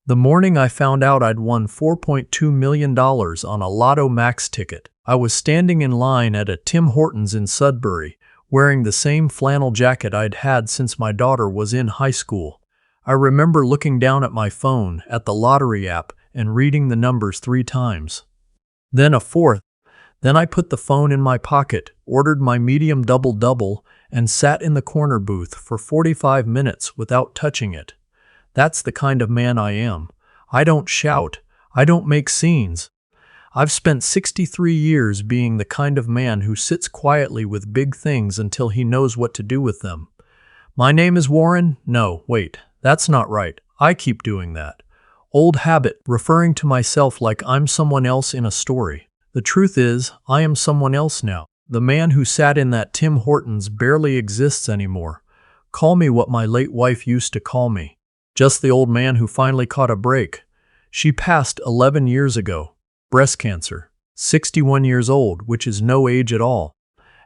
The morning I found out I'd won $4.2 million on a Lotto Max ticket, I was standing in line at a Tim Hortons in Sudbury, wearing the same flannel jacket I'd had since my daughter was in high school. I remember looking down at my phone, at the lottery app, and reading the numbers 3 times. Then a fourth. Then I put the phone in my pocket, ordered my medium double-double, and sat in the corner booth for 45 minutes without touching it. That's the kind of man I am. I don't shout. I don't make scenes. I've spent 63 years being the kind of man who sits quietly with big things until he knows what to do with them. My name is Warren? No, wait, that's not right. I keep doing that. Old habit, referring to myself like I'm someone else in a story. The truth is, I am someone else now. The man who sat in that Tim Hortons barely exists anymore. Call me what my late wife used to call me. Just the old man who finally caught a break. She passed 11 years ago. Breast cancer. 61 years old, which is no age at all.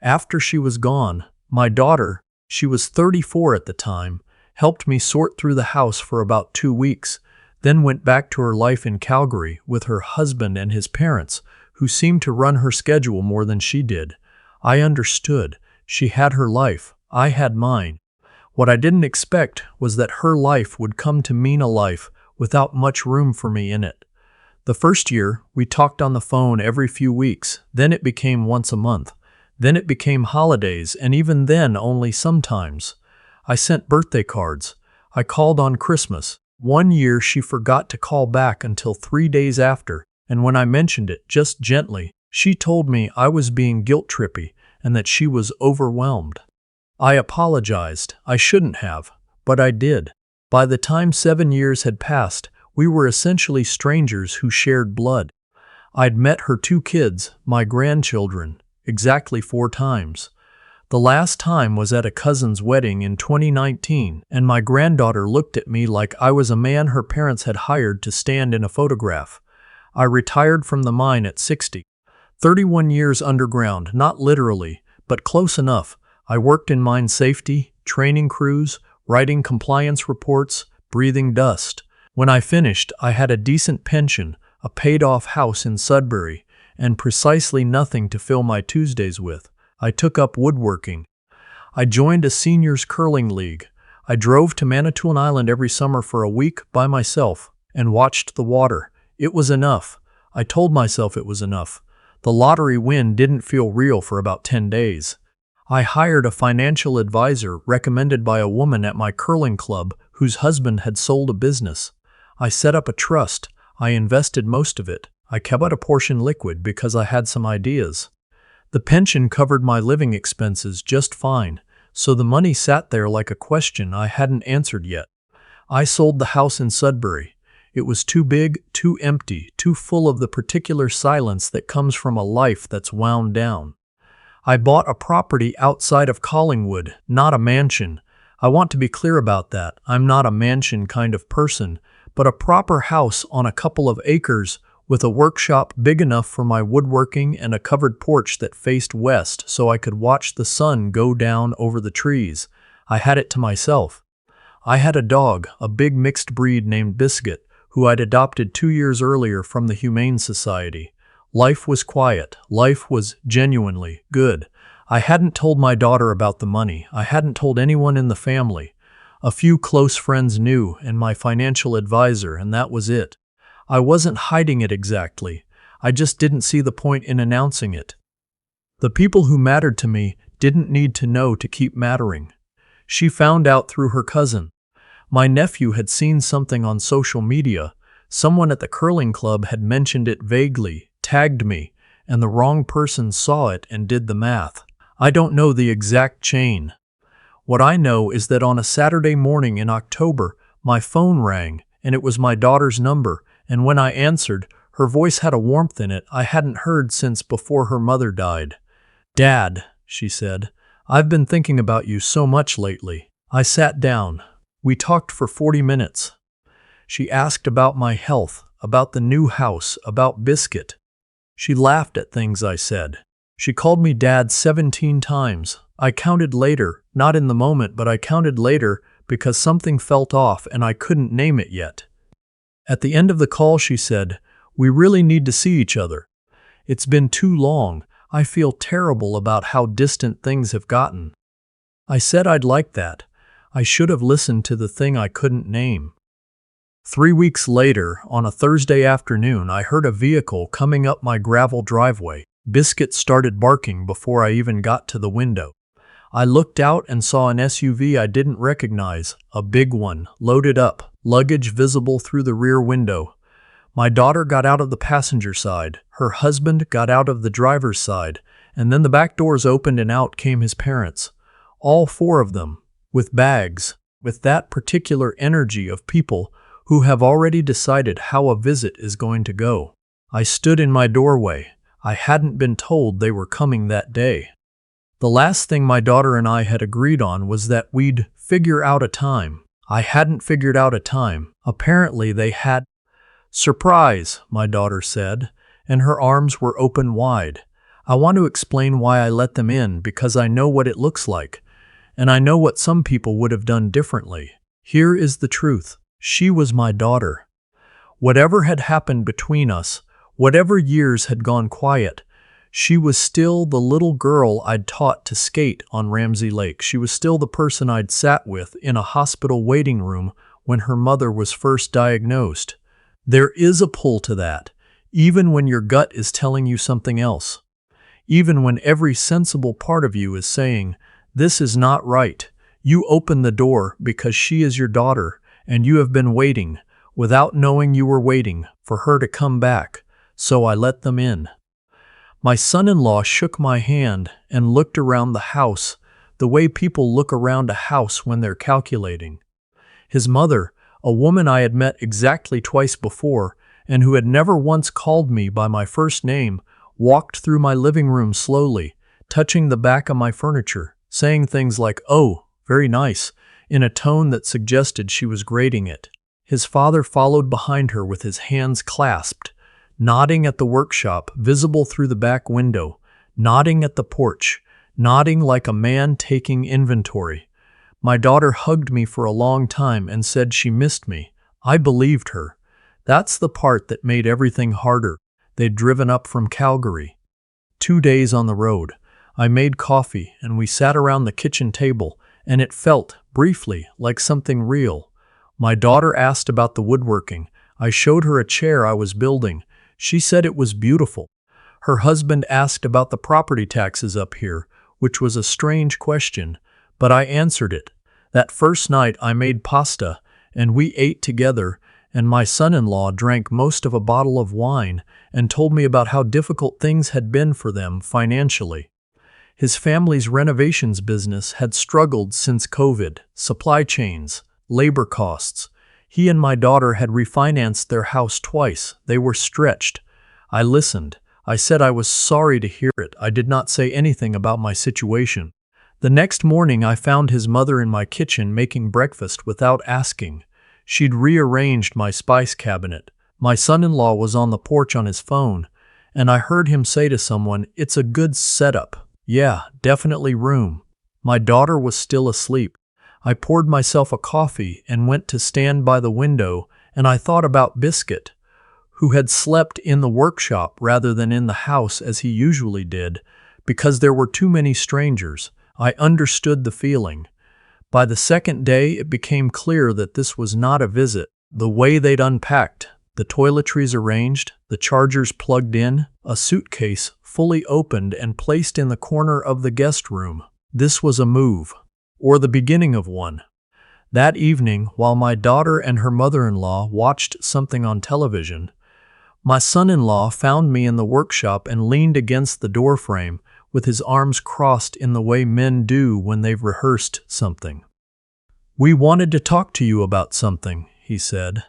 After she was gone, my daughter, she was 34 at the time, helped me sort through the house for about 2 weeks, then went back to her life in Calgary with her husband and his parents, who seemed to run her schedule more than she did. I understood. She had her life. I had mine. What I didn't expect was that her life would come to mean a life without much room for me in it. The first year, we talked on the phone every few weeks, then it became once a month. Then it became holidays, and even then only sometimes. I sent birthday cards. I called on Christmas. One year she forgot to call back until 3 days after, and when I mentioned it, just gently, she told me I was being guilt-trippy and that she was overwhelmed. I apologized. I shouldn't have, but I did. By the time 7 years had passed, we were essentially strangers who shared blood. I'd met her 2 kids, my grandchildren, exactly 4 times. The last time was at a cousin's wedding in 2019, and my granddaughter looked at me like I was a man her parents had hired to stand in a photograph. I retired from the mine at 60. 31 years underground, not literally, but close enough. I worked in mine safety, training crews, writing compliance reports, breathing dust. When I finished, I had a decent pension, a paid-off house in Sudbury, and precisely nothing to fill my Tuesdays with. I took up woodworking. I joined a seniors curling league. I drove to Manitoulin Island every summer for a week by myself and watched the water. It was enough. I told myself it was enough. The lottery win didn't feel real for about 10 days. I hired a financial advisor recommended by a woman at my curling club whose husband had sold a business. I set up a trust. I invested most of it. I kept a portion liquid because I had some ideas. The pension covered my living expenses just fine, so the money sat there like a question I hadn't answered yet. I sold the house in Sudbury. It was too big, too empty, too full of the particular silence that comes from a life that's wound down. I bought a property outside of Collingwood, not a mansion. I want to be clear about that. I'm not a mansion kind of person, but a proper house on a couple of acres with a workshop big enough for my woodworking and a covered porch that faced west so I could watch the sun go down over the trees. I had it to myself. I had a dog, a big mixed breed named Biscuit, who I'd adopted 2 years earlier from the Humane Society. Life was quiet. Life was genuinely good. I hadn't told my daughter about the money. I hadn't told anyone in the family. A few close friends knew, and my financial advisor, and that was it. I wasn't hiding it exactly. I just didn't see the point in announcing it. The people who mattered to me didn't need to know to keep mattering. She found out through her cousin. My nephew had seen something on social media. Someone at the curling club had mentioned it vaguely, tagged me, and the wrong person saw it and did the math. I don't know the exact chain. What I know is that on a Saturday morning in October, my phone rang, and it was my daughter's number, and when I answered, her voice had a warmth in it I hadn't heard since before her mother died. "Dad," she said, "I've been thinking about you so much lately." I sat down. We talked for 40 minutes. She asked about my health, about the new house, about Biscuit. She laughed at things I said. She called me Dad 17 times. I counted later, not in the moment, but I counted later because something felt off and I couldn't name it yet. At the end of the call, she said, "We really need to see each other. It's been too long. I feel terrible about how distant things have gotten." I said I'd like that. I should have listened to the thing I couldn't name. 3 weeks later, on a Thursday afternoon, I heard a vehicle coming up my gravel driveway. Biscuit started barking before I even got to the window. I looked out and saw an SUV I didn't recognize, a big one, loaded up, luggage visible through the rear window. My daughter got out of the passenger side, her husband got out of the driver's side, and then the back doors opened and out came his parents. All four of them, with bags, with that particular energy of people who have already decided how a visit is going to go. I stood in my doorway. I hadn't been told they were coming that day. The last thing my daughter and I had agreed on was that we'd figure out a time. I hadn't figured out a time. Apparently they had. "Surprise," my daughter said, and her arms were open wide. I want to explain why I let them in because I know what it looks like, and I know what some people would have done differently. Here is the truth. She was my daughter. Whatever had happened between us, whatever years had gone quiet, she was still the little girl I'd taught to skate on Ramsey Lake. She was still the person I'd sat with in a hospital waiting room when her mother was first diagnosed. There is a pull to that, even when your gut is telling you something else. Even when every sensible part of you is saying, "This is not right." You open the door because she is your daughter, and you have been waiting, without knowing you were waiting, for her to come back. So I let them in. My son-in-law shook my hand and looked around the house the way people look around a house when they're calculating. His mother, a woman I had met exactly twice before and who had never once called me by my first name, walked through my living room slowly, touching the back of my furniture, saying things like, "Oh, very nice," in a tone that suggested she was grading it. His father followed behind her with his hands clasped, nodding at the workshop, visible through the back window, nodding at the porch, nodding like a man taking inventory. My daughter hugged me for a long time and said she missed me. I believed her. That's the part that made everything harder. They'd driven up from Calgary. 2 days on the road. I made coffee and we sat around the kitchen table, and it felt, briefly, like something real. My daughter asked about the woodworking. I showed her a chair I was building. She said it was beautiful. Her husband asked about the property taxes up here, which was a strange question, but I answered it. That first night I made pasta, and we ate together, and my son-in-law drank most of a bottle of wine and told me about how difficult things had been for them financially. His family's renovations business had struggled since COVID, supply chains, labor costs. He and my daughter had refinanced their house twice. They were stretched. I listened. I said I was sorry to hear it. I did not say anything about my situation. The next morning I found his mother in my kitchen making breakfast without asking. She'd rearranged my spice cabinet. My son-in-law was on the porch on his phone, and I heard him say to someone, "It's a good setup." Yeah, definitely room. My daughter was still asleep. I poured myself a coffee and went to stand by the window, and I thought about Biscuit, who had slept in the workshop rather than in the house as he usually did, because there were too many strangers. I understood the feeling. By the second day, it became clear that this was not a visit. The way they'd unpacked, the toiletries arranged, the chargers plugged in, a suitcase fully opened and placed in the corner of the guest room. This was a move. Or the beginning of one. That evening, while my daughter and her mother-in-law watched something on television, my son-in-law found me in the workshop and leaned against the doorframe with his arms crossed in the way men do when they've rehearsed something. "We wanted to talk to you about something," he said.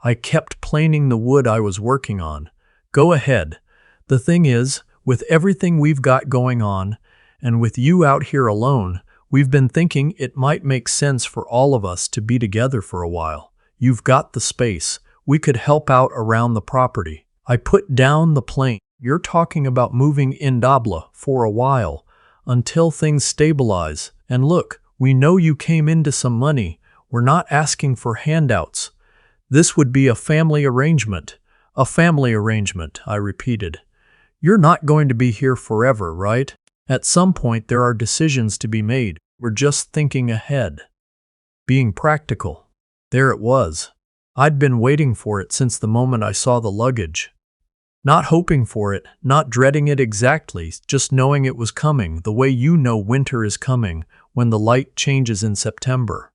I kept planing the wood I was working on. "Go ahead. The thing is, with everything we've got going on, and with you out here alone, we've been thinking it might make sense for all of us to be together for a while. You've got the space. We could help out around the property." I put down the plane. "You're talking about moving in Dabla for a while, until things stabilize. And look, we know you came into some money. We're not asking for handouts. This would be a family arrangement. A family arrangement, I repeated. You're not going to be here forever, right? At some point there are decisions to be made. We're just thinking ahead. Being practical. There it was. I'd been waiting for it since the moment I saw the luggage. Not hoping for it, not dreading it exactly, just knowing it was coming, the way you know winter is coming when the light changes in September.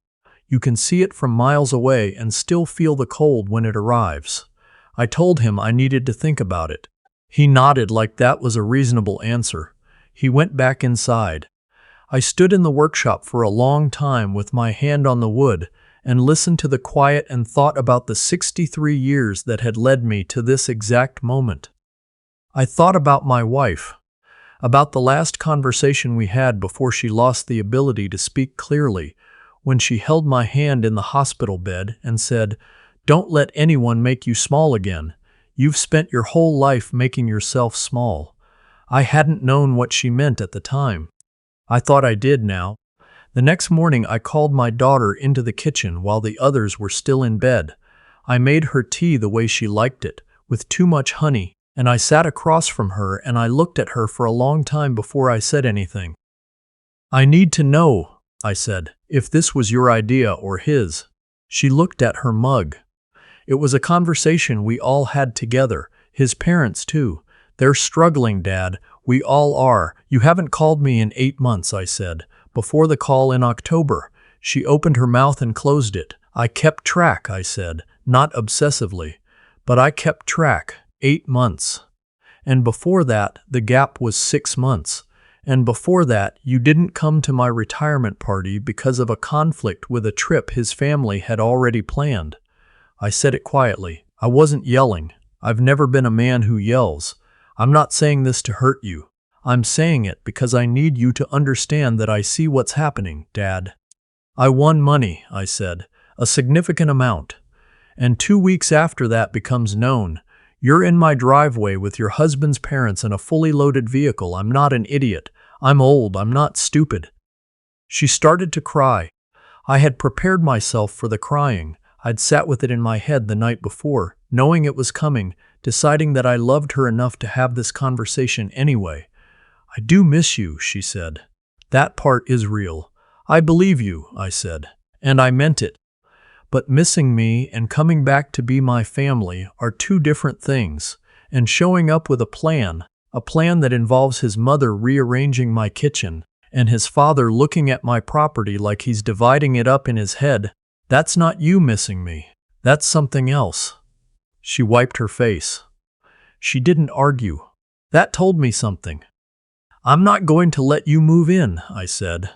You can see it from miles away and still feel the cold when it arrives. I told him I needed to think about it. He nodded like that was a reasonable answer. He went back inside. I stood in the workshop for a long time with my hand on the wood and listened to the quiet and thought about the 63 years that had led me to this exact moment. I thought about my wife, about the last conversation we had before she lost the ability to speak clearly, when she held my hand in the hospital bed and said, "Don't let anyone make you small again. You've spent your whole life making yourself small." I hadn't known what she meant at the time. I thought I did now. The next morning I called my daughter into the kitchen while the others were still in bed. I made her tea the way she liked it, with too much honey, and I sat across from her and I looked at her for a long time before I said anything. "I need to know," I said, "if this was your idea or his." She looked at her mug. It was a conversation we all had together, his parents too. "They're struggling, Dad. We all are. You haven't called me in 8 months," I said. "Before the call in October." She opened her mouth and closed it. "I kept track," I said, not obsessively, but I kept track. 8 months. And before that, the gap was 6 months. And before that, you didn't come to my retirement party because of a conflict with a trip his family had already planned. I said it quietly. I wasn't yelling. I've never been a man who yells. I'm not saying this to hurt you. I'm saying it because I need you to understand that I see what's happening, Dad. I won money, I said, a significant amount. And 2 weeks after that becomes known. You're in my driveway with your husband's parents in a fully loaded vehicle. I'm not an idiot. I'm old. I'm not stupid. She started to cry. I had prepared myself for the crying. I'd sat with it in my head the night before, knowing it was coming, deciding that I loved her enough to have this conversation anyway. "I do miss you," she said. "That part is real. I believe you," I said, and I meant it. But missing me and coming back to be my family are two different things, and showing up with a plan that involves his mother rearranging my kitchen and his father looking at my property like he's dividing it up in his head, that's not you missing me. That's something else. She wiped her face. She didn't argue. That told me something. "I'm not going to let you move in," I said.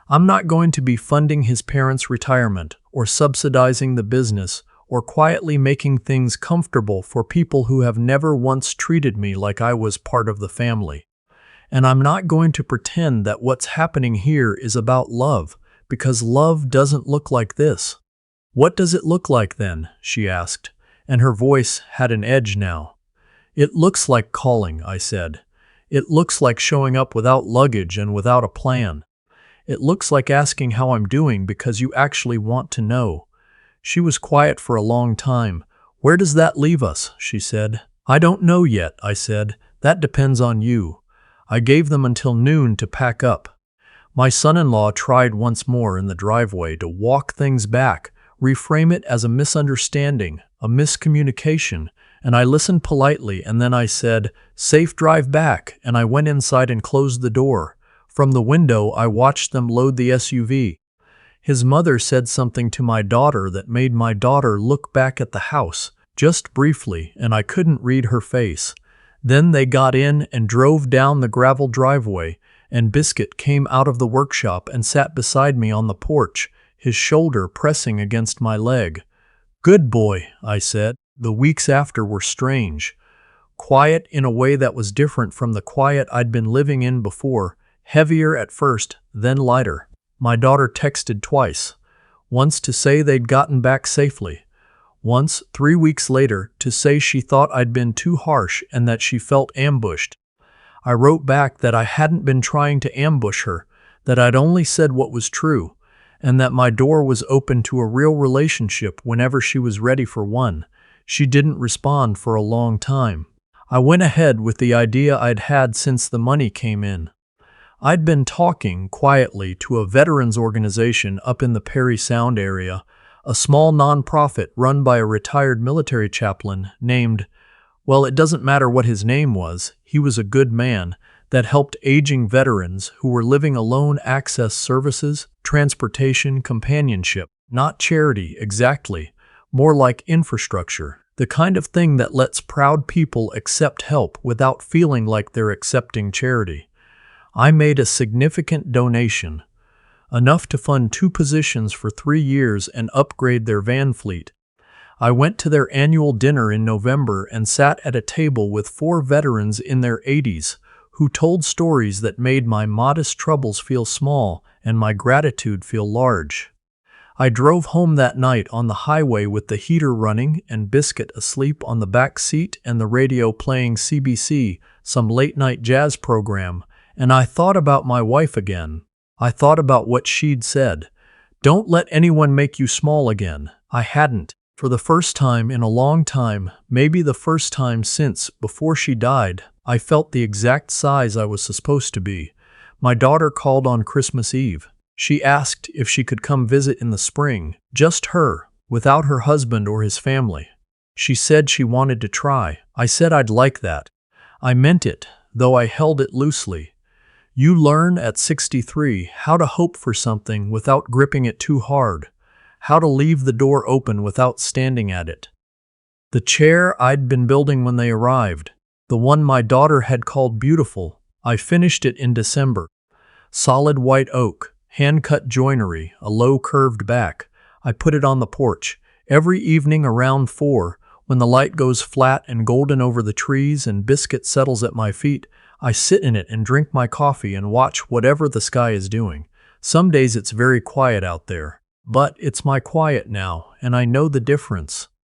"I'm not going to be funding his parents' retirement or subsidizing the business or quietly making things comfortable for people who have never once treated me like I was part of the family. And I'm not going to pretend that what's happening here is about love, because love doesn't look like this." "What does it look like then?" she asked, and her voice had an edge now. "It looks like calling," I said. "It looks like showing up without luggage and without a plan. It looks like asking how I'm doing because you actually want to know." She was quiet for a long time. "Where does that leave us?" she said. "I don't know yet," I said. "That depends on you." I gave them until noon to pack up. My son-in-law tried once more in the driveway to walk things back, reframe it as a misunderstanding, a miscommunication, and I listened politely, and then I said, "Safe drive back," and I went inside and closed the door. From the window, I watched them load the SUV. His mother said something to my daughter that made my daughter look back at the house, just briefly, and I couldn't read her face. Then they got in and drove down the gravel driveway, and Biscuit came out of the workshop and sat beside me on the porch, his shoulder pressing against my leg. "Good boy," I said. The weeks after were strange. Quiet in a way that was different from the quiet I'd been living in before, heavier at first, then lighter. My daughter texted twice, once to say they'd gotten back safely, once 3 weeks later to say she thought I'd been too harsh and that she felt ambushed. I wrote back that I hadn't been trying to ambush her, that I'd only said what was true, and that my door was open to a real relationship whenever she was ready for one. She didn't respond for a long time. I went ahead with the idea I'd had since the money came in. I'd been talking quietly to a veterans organization up in the Perry Sound area, a small nonprofit run by a retired military chaplain named, well, it doesn't matter what his name was, he was a good man, that helped aging veterans who were living alone access services, transportation, companionship. Not charity, exactly, more like infrastructure, the kind of thing that lets proud people accept help without feeling like they're accepting charity. I made a significant donation, enough to fund 2 positions for 3 years and upgrade their van fleet. I went to their annual dinner in November and sat at a table with 4 veterans in their 80s who told stories that made my modest troubles feel small and my gratitude feel large. I drove home that night on the highway with the heater running and Biscuit asleep on the back seat and the radio playing CBC, some late-night jazz program, and I thought about my wife again. I thought about what she'd said. Don't let anyone make you small again. I hadn't. For the first time in a long time, maybe the first time since before she died, I felt the exact size I was supposed to be. My daughter called on Christmas Eve. She asked if she could come visit in the spring, just her, without her husband or his family. She said she wanted to try. I said I'd like that. I meant it, though I held it loosely. You learn at 63 how to hope for something without gripping it too hard, how to leave the door open without standing at it. The chair I'd been building when they arrived, the one my daughter had called beautiful, I finished it in December. Solid white oak, hand-cut joinery, a low curved back. I put it on the porch. Every evening around 4, when the light goes flat and golden over the trees and Biscuit settles at my feet, I sit in it and drink my coffee and watch whatever the sky is doing. Some days it's very quiet out there, but it's my quiet now, and I know the difference.